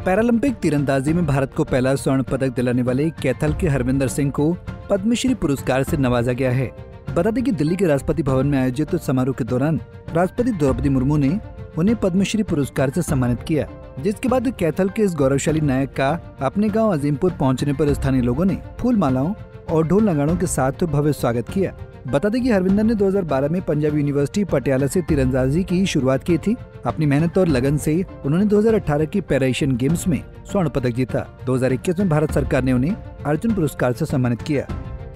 Paralympic तीरंदाजी में भारत को पहला स्वर्ण पदक दिलाने वाले कैथल के हरविंदर सिंह को पद्मश्री पुरस्कार से नवाजा गया है। बता दें कि दिल्ली के राष्ट्रपति भवन में आयोजित समारोह के दौरान राष्ट्रपति द्रौपदी मुर्मू ने उन्हें पद्मश्री पुरस्कार से सम्मानित किया, जिसके बाद कैथल के इस गौरवशाली नायक का अपने गांव अजीमपुर पहुंचने पर स्थानीय लोगों ने फूल मालाओं और ढोल नगाड़ों के साथ भव्य स्वागत किया। बता दें कि हरविंदर ने 2012 में पंजाब यूनिवर्सिटी पटियाला से तीरंदाजी की शुरुआत की थी। अपनी मेहनत और लगन से उन्होंने 2018 की पैरा एशियन गेम्स में स्वर्ण पदक जीता। 2021 में भारत सरकार ने उन्हें अर्जुन पुरस्कार से सम्मानित किया।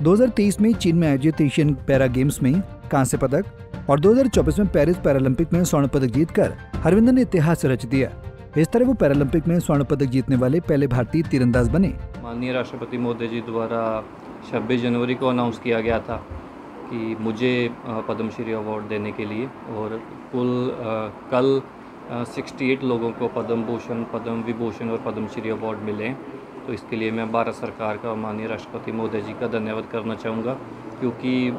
2023 में चीन में आयोजित एशियन पैरा गेम्स में कांस्य पदक और 2024 में पेरिस पैरालंपिक में स्वर्ण पदक जीतकर हरविंदर ने इतिहास रच दिया। इस तरह वो पैरालंपिक में स्वर्ण पदक जीतने वाले पहले भारतीय तीरंदाज बने। माननीय राष्ट्रपति महोदय जी द्वारा 26 जनवरी को अनाउंस किया गया था कि मुझे पद्मश्री अवार्ड देने के लिए, और कुल कल 68 लोगों को पद्म भूषण, पद्म विभूषण और पद्मश्री अवार्ड मिले। तो इसके लिए मैं भारत सरकार का और माननीय राष्ट्रपति महोदय जी का धन्यवाद करना चाहूँगा, क्योंकि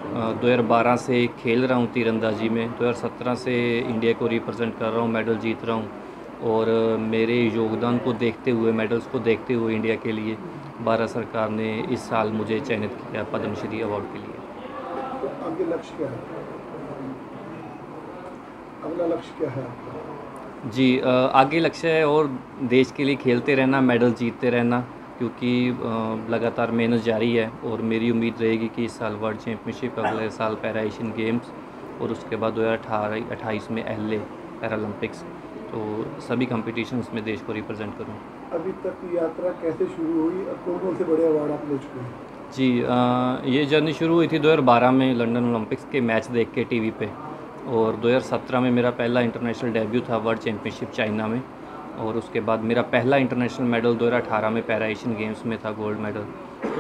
2012 से खेल रहा हूँ तीरंदाजी में, 2017 से इंडिया को रिप्रेजेंट कर रहा हूँ, मेडल जीत रहा हूँ, और मेरे योगदान को देखते हुए, मेडल्स को देखते हुए इंडिया के लिए भारत सरकार ने इस साल मुझे चयनित किया पद्मश्री अवार्ड के लिए। तो आगे लक्ष्य क्या है? अगला लक्ष्य क्या है आपका? जी, आगे लक्ष्य है और देश के लिए खेलते रहना, मेडल जीतते रहना, क्योंकि लगातार मेहनत जारी है। और मेरी उम्मीद रहेगी कि इस साल वर्ल्ड चैम्पियनशिप, अगले साल पैरा एशियन गेम्स और उसके बाद 2028 में LA पैरालंपिक्स, तो सभी कॉम्पिटिशन्स में देश को रिप्रेजेंट करूँ। अभी तक की यात्रा कैसे शुरू हुई और कौन-कौन से बड़े अवार्ड आप ले चुके हैं? जी, ये जर्नी शुरू हुई थी 2012 में लंदन ओलंपिक्स के मैच देख के टीवी पे, और 2017 में मेरा पहला इंटरनेशनल डेब्यू था वर्ल्ड चैम्पियनशिप चाइना में, और उसके बाद मेरा पहला इंटरनेशनल मेडल 2018 में पैरा एशियन गेम्स में था, गोल्ड मेडल।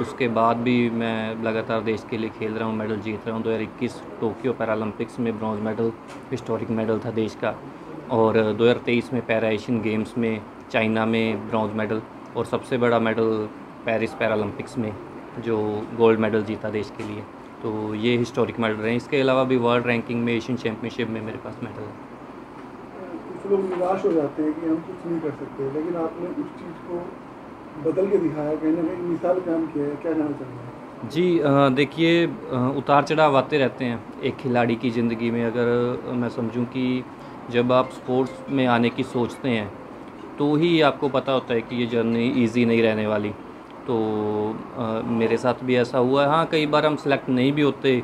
उसके बाद भी मैं लगातार देश के लिए खेल रहा हूँ, मेडल जीत रहा हूँ। 2021 टोक्यो पैरालंपिक्स में ब्रॉन्ज मेडल, हिस्टोरिक मेडल था देश का, और 2023 में पैरा एशियन गेम्स में चाइना में ब्रॉन्ज मेडल, और सबसे बड़ा मेडल पेरिस पैरालंपिक्स में जो गोल्ड मेडल जीता देश के लिए। तो ये हिस्टोरिक मेडल रहे। इसके अलावा भी वर्ल्ड रैंकिंग में, एशियन चैम्पियनशिप में मेरे पास मेडल है। कुछ लोग निराश हो जाते हैं कि हम कुछ नहीं कर सकते, लेकिन आपने उस चीज़ को बदल के दिखाया, कहीं ना कहीं मिसाल काम किया है। क्या कहना चाहेंगे? जी, देखिए, उतार चढ़ाव आते रहते हैं एक खिलाड़ी की ज़िंदगी में। अगर मैं समझूं कि जब आप स्पोर्ट्स में आने की सोचते हैं तो ही आपको पता होता है कि ये जर्नी ईजी नहीं रहने वाली। तो मेरे साथ भी ऐसा हुआ है। हाँ, कई बार हम सेलेक्ट नहीं भी होते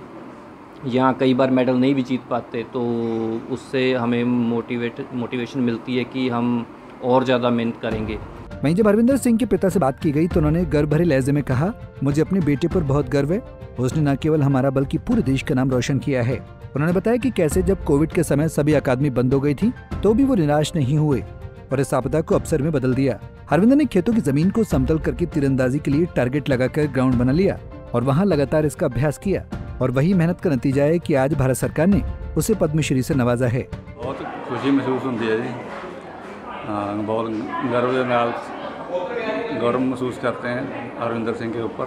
या कई बार मेडल नहीं भी जीत पाते, तो उससे हमें मोटिवेशन मिलती है कि हम और ज़्यादा मेहनत करेंगे। वहीं जब हरविंदर सिंह के पिता से बात की गई तो उन्होंने गर्व भरे लहजे में कहा, मुझे अपने बेटे पर बहुत गर्व है। उसने न केवल हमारा बल्कि पूरे देश का नाम रोशन किया है। उन्होंने बताया कि कैसे जब कोविड के समय सभी अकादमी बंद हो गई थी तो भी वो निराश नहीं हुए और इस आपदा को अवसर में बदल दिया। हरविंदर ने खेतों की जमीन को समतल करके तीरंदाजी के लिए टारगेट लगाकर ग्राउंड बना लिया और वहां लगातार इसका अभ्यास किया, और वही मेहनत का नतीजा है कि आज भारत सरकार ने उसे पद्मश्री से नवाजा है। बहुत खुशी महसूस होती है जी। बहुत गौरव महसूस करते हैं हरविंदर सिंह के ऊपर।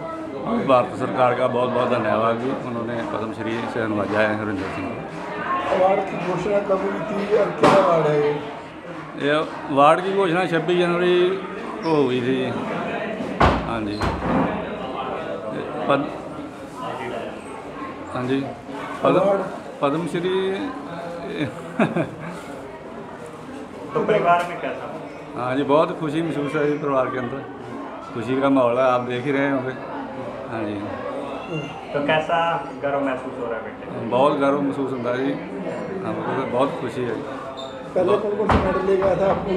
भारत सरकार का बहुत बहुत धन्यवाद जी, उन्होंने पद्मश्री से नवाजा है हरविंदर सिंह को। अवार्ड की घोषणा कब हुई थी और क्या अवार्ड है ये अवार्ड की घोषणा 26 जनवरी को हुई थी। हाँ जी, पद्मश्री। तो परिवार में कैसा? हाँ जी, बहुत खुशी महसूस है जी, परिवार के अंदर खुशी का माहौल है, आप देख ही रहे होंगे। हाँ जी। तो कैसा गर्व महसूस हो रहा है बेटे? बहुत गर्व महसूस होता है जी, हमको बहुत खुशी है। पहले कौन सा मेडल ले गया था आपको?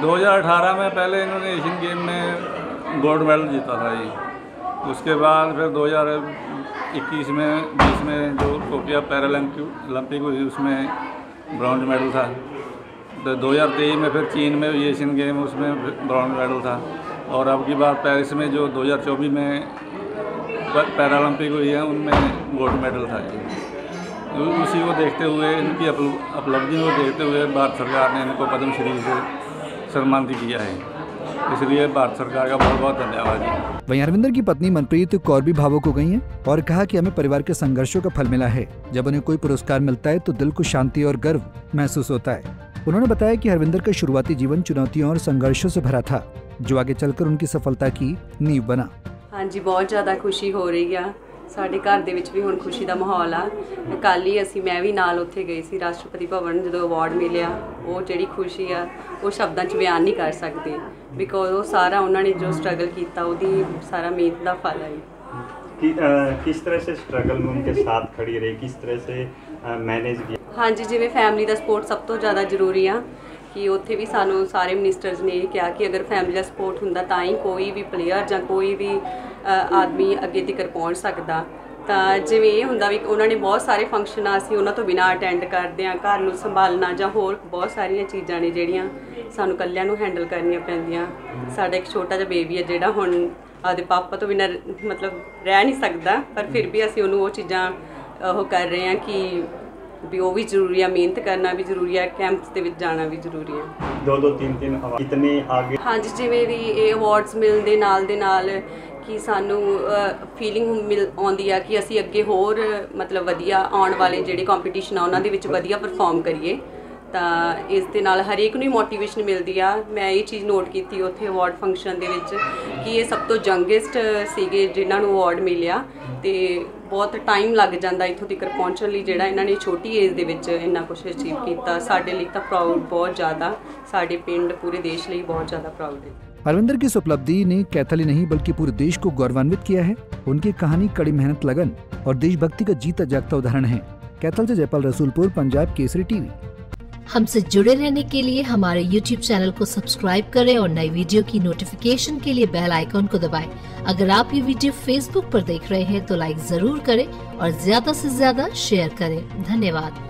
2018 में पहले इन्होंने एशियन गेम में गोल्ड मेडल जीता था जी। उसके बाद फिर 2021 में 20 में जो टोक्यो पैरालंपिक हुई उसमें ब्रॉन्ज मेडल था। तो 2023 में फिर चीन में एशियन गेम, उसमें ब्रॉन्ज मेडल था, और अब की बार पेरिस में जो 2024 में पैरालंपिक हुई है उनमें गोल्ड मेडल था जी। उसी को देखते हुए, इनकी उपलब्धि को देखते हुए भारत सरकार ने इनको पद्मश्री से सम्मानित किया है, इसलिए भारत सरकार का बहुत बहुत धन्यवाद जी। वहीं हरविंदर की पत्नी मनप्रीत कौर भी भावुक हो गई हैं और कहा कि हमें परिवार के संघर्षों का फल मिला है। जब उन्हें कोई पुरस्कार मिलता है तो दिल को शांति और गर्व महसूस होता है। उन्होंने बताया कि हरविंदर का शुरुआती जीवन चुनौतियों और संघर्षों से भरा था, जो आगे चलकर उनकी सफलता की नींव बना। हाँ जी, बहुत ज़्यादा खुशी हो रही है। ਸਾਡੇ ਘਰ ਦੇ ਵਿੱਚ ਵੀ ਹੁਣ ਖੁਸ਼ੀ ਦਾ ਮਾਹੌਲ ਆ। ਕੱਲ੍ਹ ਹੀ ਮੈਂ ਵੀ ਨਾਲ ਉੱਥੇ ਗਈ ਸੀ ਰਾਸ਼ਟਰਪਤੀ ਭਵਨ, ਜਦੋਂ ਅਵਾਰਡ ਮਿਲਿਆ। ਉਹ ਜਿਹੜੀ ਖੁਸ਼ੀ ਆ ਉਹ ਸ਼ਬਦਾਂ 'ਚ ਬਿਆਨ ਨਹੀਂ ਕਰ ਸਕਦੇ, ਬਿਕੋਜ਼ ਉਹ ਸਾਰਾ ਉਹਨਾਂ ਨੇ ਜੋ ਸਟਰਗਲ ਕੀਤਾ ਉਹਦੀ ਸਾਰਾ ਮਿਹਨਤ ਦਾ ਫਲ ਹੈ। किस तरह से स्ट्रगल में उनके साथ खड़ी रही, किस तरह से मैनेज किया? हाँ जी, जिवें फैमिली का सपोर्ट सब तो ज़्यादा जरूरी आ कि उत्थे भी सानू सारे मिनिस्टर्स ने कहा कि अगर फैमिली का सपोर्ट हुंदा तां ही कोई भी प्लेयर जां कोई भी आदमी अगे तक पहुँच सकदा। ਤਾਂ ਜਿਵੇਂ ਇਹ ਹੁੰਦਾ ਵੀ ਉਹਨਾਂ ਨੇ ਬਹੁਤ ਸਾਰੇ ਫੰਕਸ਼ਨ ਆ, ਅਸੀਂ ਉਹਨਾਂ ਤੋਂ ਬਿਨਾਂ ਅਟੈਂਡ ਕਰਦੇ ਹਾਂ। ਘਰ ਨੂੰ ਸੰਭਾਲਣਾ ਜਾਂ ਹੋਰ ਬਹੁਤ ਸਾਰੀਆਂ ਚੀਜ਼ਾਂ ਨੇ ਜਿਹੜੀਆਂ ਸਾਨੂੰ ਇਕੱਲਿਆਂ ਨੂੰ ਹੈਂਡਲ ਕਰਨੀਆਂ ਪੈਂਦੀਆਂ। ਸਾਡਾ ਇੱਕ ਛੋਟਾ ਜਿਹਾ ਬੇਬੀ ਹੈ ਜਿਹੜਾ ਹੁਣ ਆਪਦੇ ਪਾਪਾ ਤੋਂ ਬਿਨਾਂ ਮਤਲਬ ਰਹਿ ਨਹੀਂ ਸਕਦਾ, ਪਰ ਫਿਰ ਵੀ ਅਸੀਂ ਉਹਨੂੰ ਉਹ ਚੀਜ਼ਾਂ ਉਹ ਕਰ ਰਹੇ ਹਾਂ ਕਿ ਵੀ ਉਹ ਵੀ ਜ਼ਰੂਰੀ ਆ, ਮਿਹਨਤ ਕਰਨਾ ਵੀ ਜ਼ਰੂਰੀ ਹੈ, ਕੈਂਪਸ ਦੇ ਵਿੱਚ ਜਾਣਾ ਵੀ ਜ਼ਰੂਰੀ ਹੈ। 2-2 3-3 कितने आगे? ਹਾਂਜੀ, ਜਿਵੇਂ ਵੀ ਇਹ ਅਵਾਰਡਸ ਮਿਲਦੇ ਨਾਲ ਦੇ ਨਾਲ ਕਿ ਸਾਨੂੰ ਫੀਲਿੰਗ ਆਉਂਦੀ ਆ ਕਿ ਅਸੀਂ ਅੱਗੇ ਹੋਰ ਮਤਲਬ ਵਧੀਆ ਆਉਣ ਵਾਲੇ ਜਿਹੜੇ ਕੰਪੀਟੀਸ਼ਨ ਆ ਉਹਨਾਂ ਦੇ ਵਿੱਚ ਵਧੀਆ ਪਰਫਾਰਮ ਕਰੀਏ। ਤਾਂ ਇਸ ਦੇ ਨਾਲ ਹਰੇਕ ਨੂੰ ਹੀ ਮੋਟੀਵੇਸ਼ਨ ਮਿਲਦੀ ਆ। ਮੈਂ ਇਹ ਚੀਜ਼ ਨੋਟ ਕੀਤੀ ਉੱਥੇ ਅਵਾਰਡ ਫੰਕਸ਼ਨ ਦੇ ਵਿੱਚ ਕਿ ਇਹ ਸਭ ਤੋਂ ਯੰਗੈਸਟ ਸੀਗੇ ਜਿਨ੍ਹਾਂ ਨੂੰ ਅਵਾਰਡ ਮਿਲਿਆ, ਤੇ ਬਹੁਤ ਟਾਈਮ ਲੱਗ ਜਾਂਦਾ ਇੱਥੋਂ ਤੱਕ ਪਹੁੰਚਣ ਲਈ, ਜਿਹੜਾ ਇਹਨਾਂ ਨੇ ਛੋਟੀ ਏਜ ਦੇ ਵਿੱਚ ਇੰਨਾ ਕੁਛ ਅਚੀਵ ਕੀਤਾ। ਸਾਡੇ ਲਈ ਤਾਂ ਪ੍ਰਾਊਡ ਬਹੁਤ ਜ਼ਿਆਦਾ, ਸਾਡੇ ਪਿੰਡ पूरे देश ਲਈ बहुत ज़्यादा प्राउड है। हरविंदर की इस उपलब्धि ने कैथल ही नहीं बल्कि पूरे देश को गौरवान्वित किया है। उनकी कहानी कड़ी मेहनत, लगन और देशभक्ति का जीता जागता उदाहरण है। कैथल से जयपाल रसूलपुर, पंजाब केसरी टीवी। हमसे जुड़े रहने के लिए हमारे YouTube चैनल को सब्सक्राइब करें और नई वीडियो की नोटिफिकेशन के लिए बेल आइकॉन को दबाएं। अगर आप ये वीडियो Facebook पर देख रहे हैं तो लाइक जरूर करें और ज्यादा से ज्यादा शेयर करें। धन्यवाद।